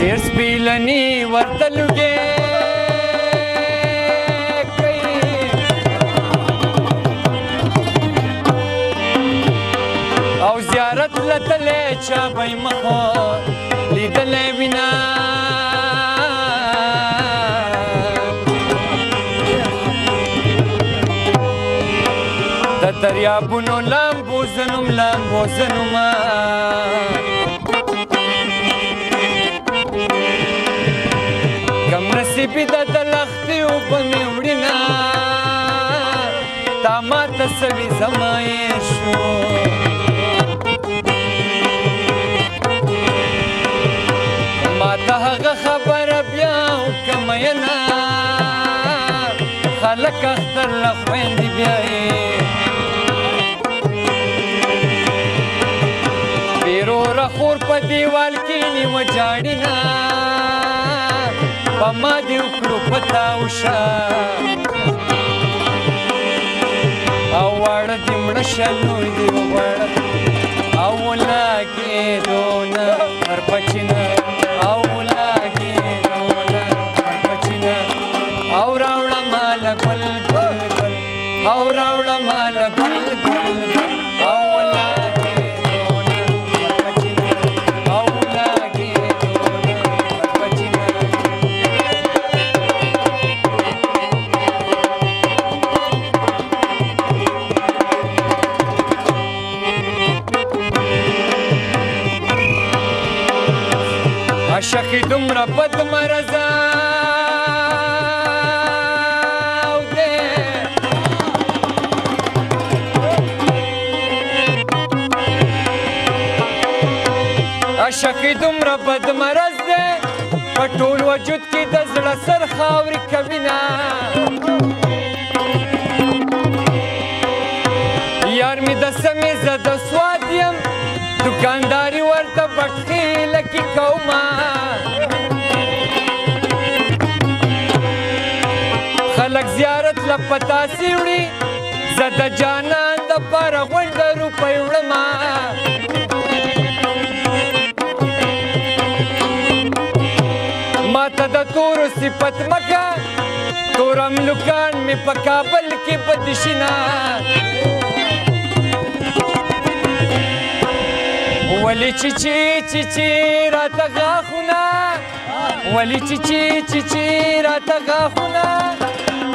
ډېر سپېلني ورته لوګې کوي او زیارت له تللی چا به یې مخ لیدلی وینه د دریابونو لامبو زنم لامبو زنما کم نصیبي ده د لښتې اوبه مې وړینه تا ماته سوي زما یې شو ماته هغه خبره بیا وکړه مینه خلک اختر له خویندې بیایي بیروره خور په دیوال کې نیوه جاړینه په ما دې وکړو په تاوشه او واړه دې مړه شه لوی دې وغواړه او ولګېدو نه هر بچینه او ولګېدو نه هر بچینه او راوړه ماله ګل ګل ګل او راوړه ماله ګل ګل ګل او ولګېدو نه هر بچینه او ولګېدو نه هر بچینه عشق دومره بد مرضه عشق دومره بد مرض دی په ټول وجود کې د زړه سر خاورې کوینه یار مې د سمې زه د سواد یم دوکانداري ورته بټخېله کې کومه خلک زیارت له په تاسې وړي زه د جانان دپاره غونډه روپۍ وړمه ماته د تورو صفت مکه تور املوکان مې په کابل کې بدشینه ولی چیچی راته غاښونه ولی چیچی راته غاښونه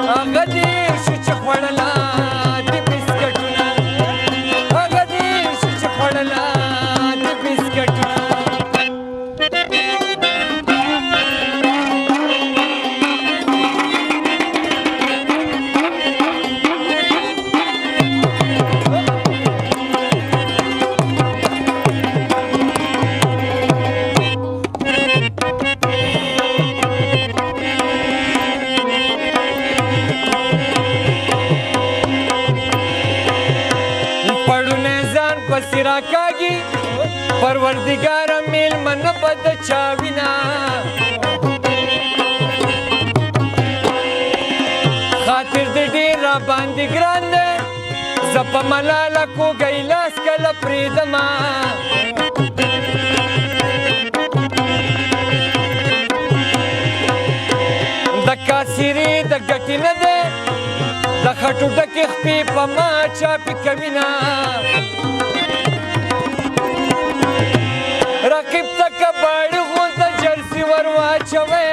هغه دې شو چې خوړله د بسکټونه هغه دې شو چې خوړله د بسکټونه پسې راکاږي پروردګاره میلمه نه به د چا وینه خاطر دې ډېر راباندې ګران دی زه په ملاله کوږی لاس کله پرېږدمه د کاسرې د ګټې نه دی د خټو ډکې خپې په ما چاپې کوینه رقیب ته کباړي غونده جرسي ور واچوئ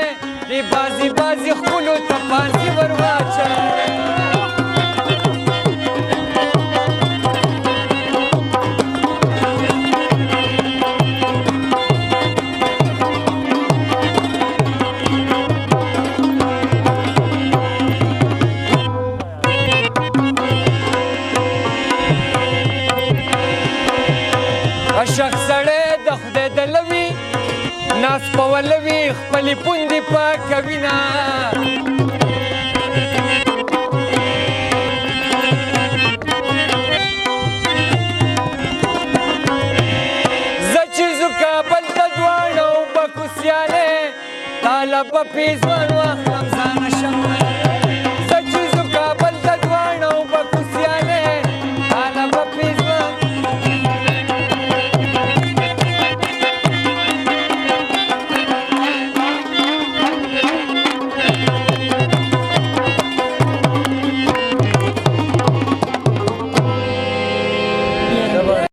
دې بازي بازي ښکلو ته پانسي ور واچوئ عشق سړی د خدای د لوي ناس په ولوي خپلې پوندې پاکوینه زه چې ځو کابل ته دواړه وبکو سیالې طالب به پې ځوان واخلم ځانه شم